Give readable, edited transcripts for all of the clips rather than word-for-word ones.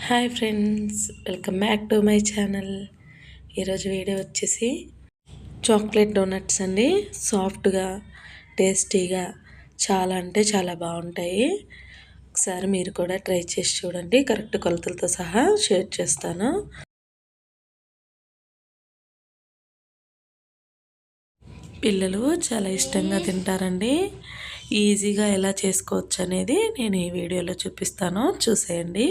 Hi friends, welcome back to my channel. ఈరోజు video వచ్చేసి chocolate donuts అండి. సాఫ్ట్గా టేస్టీగా చాలా అంటే చాలా బాగుంటాయి. ఒకసారి మీరు కూడా ట్రై చేసి చూడండి. కరెక్ట్ కొలతలతో సహా షేర్ చేస్తాను. పిల్లలు చాలా ఇష్టంగా తింటారండి. ఈజీగా ఎలా చేసుకోవచ్చు అనేది నేను ఈ వీడియోలో చూపిస్తాను, చూసేయండి.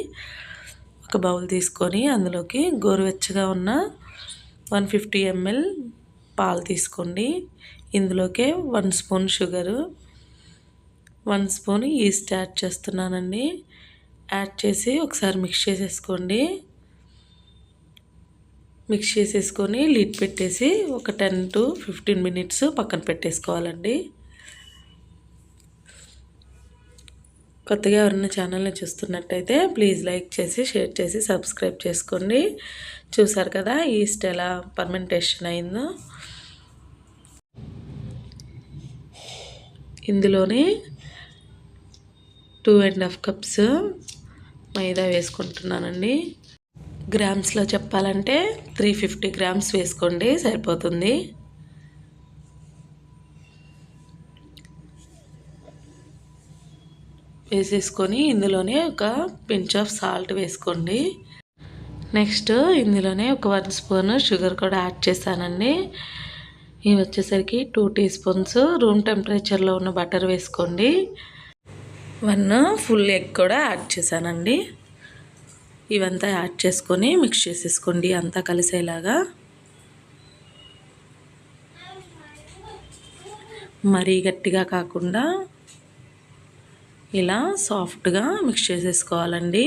ఒక బౌల్ తీసుకొని అందులోకి గోరువెచ్చగా ఉన్న 150 ml పాలు తీసుకోండి. ఇందులోకే 1 spoon sugar, 1 spoon east add చేస్తున్నానండి. యాడ్ చేసి ఒకసారి మిక్స్ చేసేసుకోండి. మిక్స్ చేసేసుకొని లిడ్ పెట్టేసి ఒక 10 to 15 మినిట్స్ పక్కన పెట్టేసుకోవాలండి. కొత్తగా ఎవరైనా ఛానల్ని చూస్తున్నట్టయితే ప్లీజ్ లైక్ చేసి, షేర్ చేసి, సబ్స్క్రైబ్ చేసుకోండి. చూసారు కదా ఈస్ట్ ఎలా పర్మెంటేషన్ అయిందో. ఇందులోనే 2.5 కప్స్ మైదా వేసుకుంటున్నానండి. గ్రామ్స్లో చెప్పాలంటే 350 గ్రామ్స్ వేసుకోండి, సరిపోతుంది. వేసేసుకొని ఇందులోనే ఒక పించ్ ఆఫ్ సాల్ట్ వేసుకోండి. నెక్స్ట్ ఇందులోనే ఒక 1 స్పూన్ షుగర్ కూడా యాడ్ చేశానండి. ఇవి వచ్చేసరికి 2 టీ స్పూన్స్ రూమ్ టెంపరేచర్లో ఉన్న బటర్ వేసుకోండి. 1 ఫుల్ ఎగ్ కూడా యాడ్ చేశానండి. ఇవంతా యాడ్ చేసుకొని మిక్స్ చేసేసుకోండి అంతా కలిసేలాగా. మరీ గట్టిగా కాకుండా ఇలా సాఫ్ట్గా మిక్స్ చేసేసుకోవాలండి.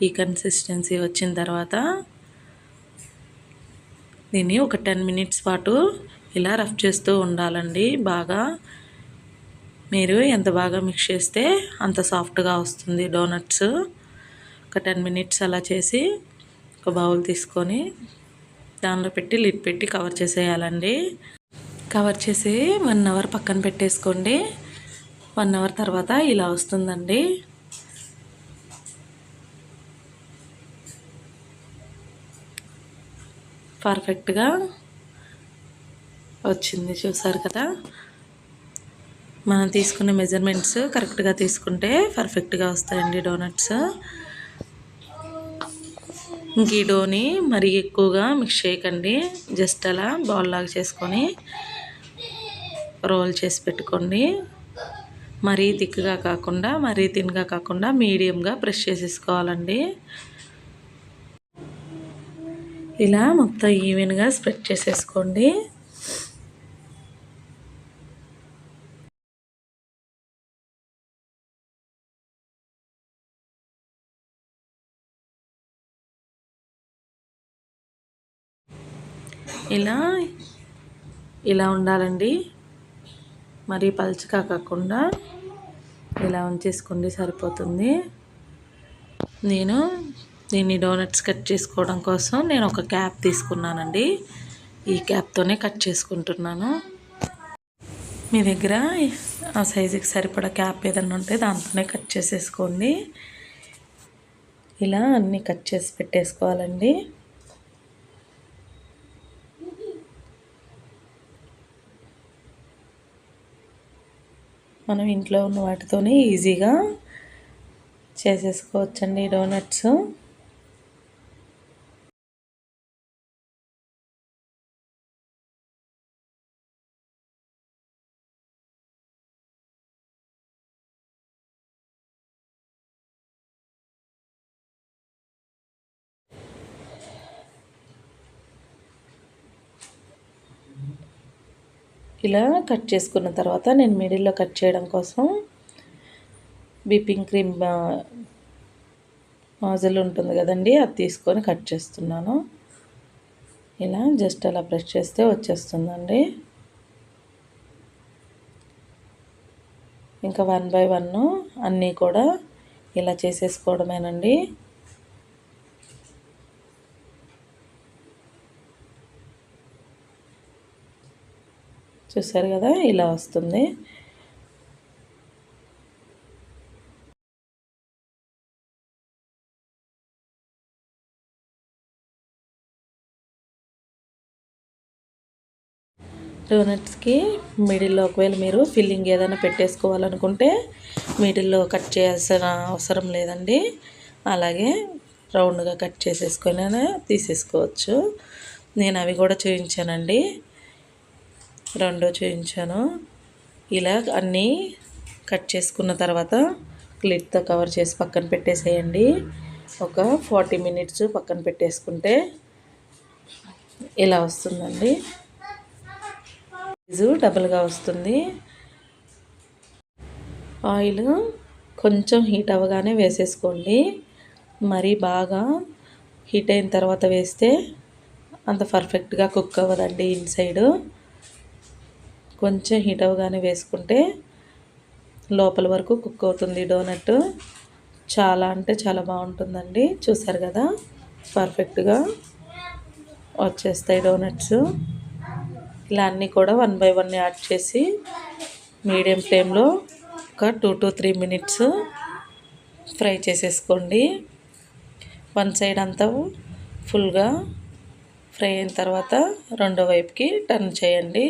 ఈ కన్సిస్టెన్సీ వచ్చిన తర్వాత దీన్ని ఒక 10 మినిట్స్ పాటు ఇలా రఫ్ చేస్తూ ఉండాలండి. బాగా మీరు ఎంత బాగా మిక్స్ చేస్తే అంత సాఫ్ట్గా వస్తుంది డోనట్స్. ఒక 10 మినిట్స్ అలా చేసి ఒక బౌల్ తీసుకొని దానిలో పెట్టి లిడ్ పెట్టి కవర్ చేసేయాలండి. కవర్ చేసి 1 అవర్ పక్కన పెట్టేసుకోండి. 1 అవర్ తర్వాత ఇలా వస్తుందండి. పర్ఫెక్ట్గా వచ్చింది, చూసారు కదా. మనం తీసుకునే మెజర్మెంట్స్ కరెక్ట్గా తీసుకుంటే పర్ఫెక్ట్గా వస్తాయండి డోనట్స్. ఇంక ఈ డోని మరీ ఎక్కువగా మిక్స్ చేయకండి. జస్ట్ అలా బాల్ లాగా చేసుకొని రోల్ చేసి పెట్టుకోండి. మరీ థిక్గా కాకుండా మరీ థిన్గా కాకుండా మీడియంగా ప్రెస్ చేసేసుకోవాలండి. ఇలా మొత్తం ఈవెన్గా స్ప్రెడ్ చేసేసుకోండి. ఇలా ఉండాలండి. మరీ పల్చగా కాకుండా ఇలా ఉంచేసుకోండి, సరిపోతుంది. నేను దీన్ని డోనట్స్ కట్ చేసుకోవడం కోసం నేను ఒక క్యాప్ తీసుకున్నానండి. ఈ క్యాప్తోనే కట్ చేసుకుంటున్నాను. మీ దగ్గర ఆ సైజుకి సరిపడా క్యాప్ ఏదైనా ఉంటే దాంతోనే కట్ చేసేసుకోండి. ఇలా అన్నీ కట్ చేసి పెట్టేసుకోవాలండి. మనం ఇంట్లో ఉన్న వాటితోనే ఈజీగా చేసేసుకోవచ్చండి డోనట్స్. ఇలా కట్ చేసుకున్న తర్వాత నేను మిడిల్లో కట్ చేయడం కోసం విప్పింగ్ క్రీమ్ నాజిల్ ఉంటుంది కదండి, అది తీసుకొని కట్ చేస్తున్నాను. ఇలా జస్ట్ అలా ప్రెస్ చేస్తే వచ్చేస్తుందండి. ఇంకా 1 by 1 అన్నీ కూడా ఇలా చేసేసుకోవడమేనండి. చూసారు కదా, ఇలా వస్తుంది. డోనట్స్కి మిడిల్లో ఒకవేళ మీరు ఫిల్లింగ్ ఏదైనా పెట్టేసుకోవాలనుకుంటే మిడిల్లో కట్ చేయాల్సిన అవసరం లేదండి. అలాగే రౌండ్గా కట్ చేసేసుకొని తీసేసుకోవచ్చు. నేను అవి కూడా చూపించానండి, 2 చూపించాను. ఇలా అన్నీ కట్ చేసుకున్న తర్వాత లిడ్తో కవర్ చేసి పక్కన పెట్టేసేయండి. ఒక 40 మినిట్స్ పక్కన పెట్టేసుకుంటే ఇలా వస్తుందండి. సైజు డబుల్గా వస్తుంది. ఆయిల్ కొంచెం హీట్ అవ్వగానే వేసేసుకోండి. మరీ బాగా హీట్ అయిన తర్వాత వేస్తే అంత పర్ఫెక్ట్గా కుక్ అవ్వదండి ఇన్సైడు. కొంచెం హీట్ అవ్వగానే వేసుకుంటే లోపల వరకు కుక్ అవుతుంది డోనట్. చాలా అంటే చాలా బాగుంటుందండి. చూసారు కదా, పర్ఫెక్ట్గా వచ్చేస్తాయి డోనట్స్. ఇలా అన్నీ కూడా 1 బై 1 యాడ్ చేసి మీడియం ఫ్లేమ్లో ఒక 2 to 3 మినిట్స్ ఫ్రై చేసేసుకోండి. వన్ సైడ్ అంతా ఫుల్గా ఫ్రై అయిన తర్వాత రెండో వైపుకి టర్న్ చేయండి.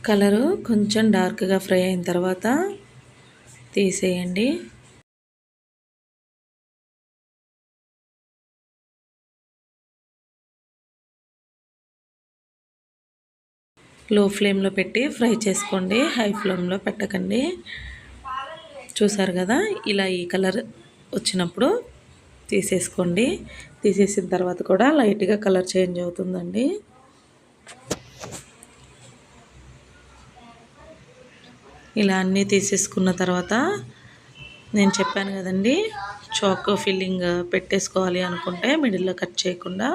కలరు కొంచెం డార్క్గా ఫ్రై అయిన తర్వాత తీసేయండి. లో ఫ్లేమ్లో పెట్టి ఫ్రై చేసుకోండి, హై ఫ్లేమ్లో పెట్టకండి. చూసారు కదా, ఇలా ఈ కలర్ వచ్చినప్పుడు తీసేసుకోండి. తీసేసిన తర్వాత కూడా లైట్గా కలర్ చేంజ్ అవుతుందండి. ఇలా అన్నీ తీసేసుకున్న తర్వాత నేను చెప్పాను కదండి, చాకో ఫిల్లింగ్ పెట్టేసుకోవాలి అనుకుంటే మిడిల్లో కట్ చేయకుండా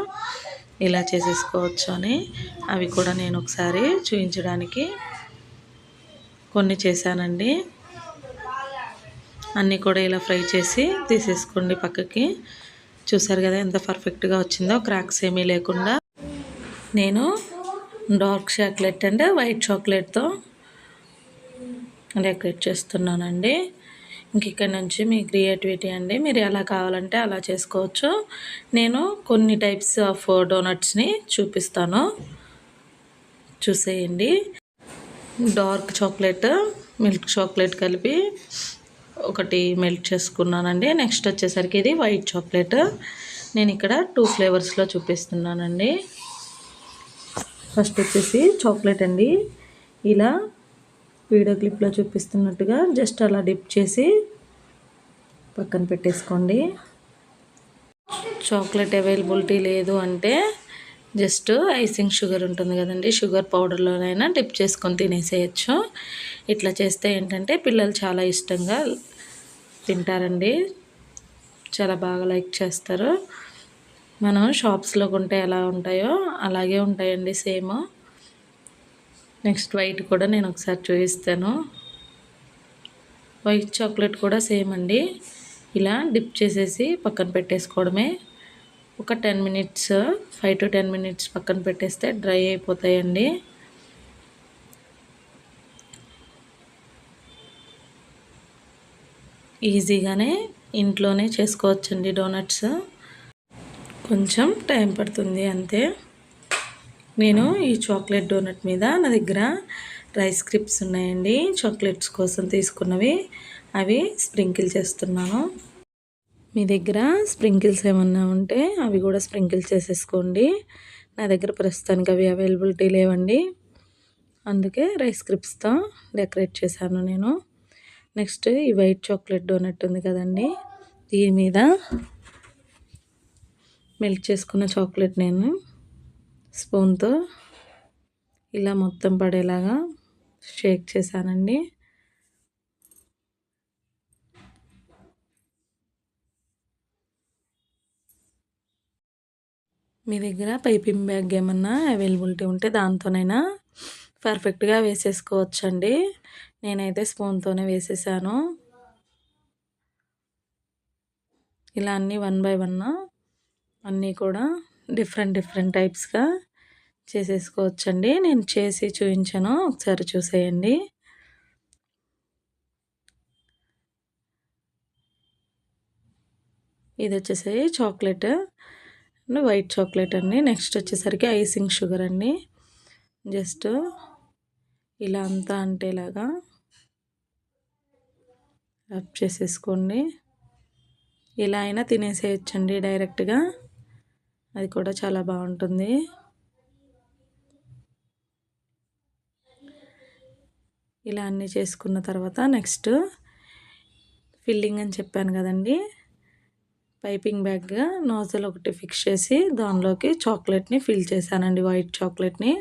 ఇలా చేసేసుకోవచ్చు అని. అవి కూడా నేను ఒకసారి చూపించడానికి కొన్ని చేశానండి. అన్నీ కూడా ఇలా ఫ్రై చేసి తీసేసుకోండి పక్కకి. చూసారు కదా ఎంత పర్ఫెక్ట్గా వచ్చిందో, క్రాక్స్ ఏమీ లేకుండా. నేను డార్క్ చాక్లెట్ అండ్ వైట్ చాక్లెట్తో డెకరేట్ చేస్తున్నానండి. ఇంక ఇక్కడ నుంచి మీ క్రియేటివిటీ అండి, మీరు ఎలా కావాలంటే అలా చేసుకోవచ్చు. నేను కొన్ని టైప్స్ ఆఫ్ డోనట్స్ని చూపిస్తాను, చూసేయండి. డార్క్ చాక్లెట్, మిల్క్ చాక్లెట్ కలిపి ఒకటి మెల్ట్ చేసుకున్నానండి. నెక్స్ట్ వచ్చేసరికి ఇది వైట్ చాక్లెట్. నేను ఇక్కడ 2 ఫ్లేవర్స్లో చూపిస్తున్నానండి. ఫస్ట్ వచ్చేసి చాక్లెట్ అండి. ఇలా వీడియో క్లిప్లో చూపిస్తున్నట్టుగా జస్ట్ అలా డిప్ చేసి పక్కన పెట్టేసుకోండి. చాక్లెట్ అవైలబిలిటీ లేదు అంటే జస్ట్ ఐసింగ్ షుగర్ ఉంటుంది కదండి, షుగర్ పౌడర్లోనైనా డిప్ చేసుకొని తినేసేయచ్చు. ఇట్లా చేస్తే ఏంటంటే పిల్లలు చాలా ఇష్టంగా తింటారండి, చాలా బాగా లైక్ చేస్తారు. మనం షాప్స్లో కొంటే ఎలా ఉంటాయో అలాగే ఉంటాయండి సేమ్. నెక్స్ట్ వైట్ కూడా నేను ఒకసారి చూపిస్తాను. వైట్ చాక్లెట్ కూడా సేమ్ అండి. ఇలా డిప్ చేసేసి పక్కన పెట్టేసుకోవడమే. ఒక 10 మినిట్స్, 5 to 10 మినిట్స్ పక్కన పెట్టేస్తే డ్రై అయిపోతాయండి. ఈజీగానే ఇంట్లోనే చేసుకోవచ్చండి డోనట్స్. కొంచెం టైం పడుతుంది అంతే. నేను ఈ చాక్లెట్ డోనట్ మీద నా దగ్గర రైస్ క్రిప్స్ ఉన్నాయండి, చాక్లెట్స్ కోసం తీసుకున్నవి. అవి స్ప్రింకిల్ చేస్తున్నాను. మీ దగ్గర స్ప్రింకిల్స్ ఏమన్నా ఉంటే అవి కూడా స్ప్రింకిల్ చేసేసుకోండి. నా దగ్గర ప్రస్తుతానికి అవి అవైలబిలిటీ లేవండి, అందుకే రైస్ క్రిప్స్తో డెకరేట్ చేశాను నేను. నెక్స్ట్ ఈ వైట్ చాక్లెట్ డోనట్ ఉంది కదండి, దీని మీద మెల్ట్ చేసుకున్న చాక్లెట్ నేను స్పూన్తో ఇలా మొత్తం పడేలాగా షేక్ చేశానండి. మీ దగ్గర పైపింగ్ బ్యాగ్ ఏమన్నా అవైలబిలిటీ ఉంటే దాంతోనైనా పర్ఫెక్ట్గా వేసేసుకోవచ్చండి. నేనైతే స్పూన్తోనే వేసేసాను. ఇలా అన్నీ 1 by 1 అన్నీ కూడా డిఫరెంట్ టైప్స్గా చేసేసుకోవచ్చండి. నేను చేసి చూపించాను, ఒకసారి చూసేయండి. ఇది వచ్చేసి చాక్లెట్ వైట్ చాక్లెట్ అండి. నెక్స్ట్ వచ్చేసరికి ఐసింగ్ షుగర్ అండి. జస్ట్ ఇలా అంతా అంటేలాగా రబ్ చేసేసుకోండి. ఇలా అయినా తినేసేయచ్చండి డైరెక్ట్గా, అది కూడా చాలా బాగుంటుంది. ఇలా అన్నీ చేసుకున్న తర్వాత నెక్స్ట్ ఫిల్లింగ్ అని చెప్పాను కదండి, పైపింగ్ బ్యాగ్ నోజల్ ఒకటి ఫిక్స్ చేసి దానిలోకి చాక్లెట్ని ఫిల్ చేశానండి, వైట్ చాక్లెట్ని.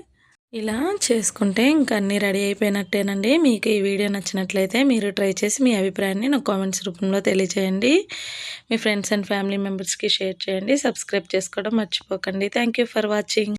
ఇలా చేసుకుంటే ఇంక అన్నీ రెడీ అయిపోయినట్టేనండి. మీకు ఈ వీడియో నచ్చినట్లయితే మీరు ట్రై చేసి మీ అభిప్రాయాన్ని నాకు కామెంట్స్ రూపంలో తెలియజేయండి. మీ ఫ్రెండ్స్ అండ్ ఫ్యామిలీ మెంబర్స్కి షేర్ చేయండి. సబ్స్క్రైబ్ చేసుకోవడం మర్చిపోకండి. Thank you for watching.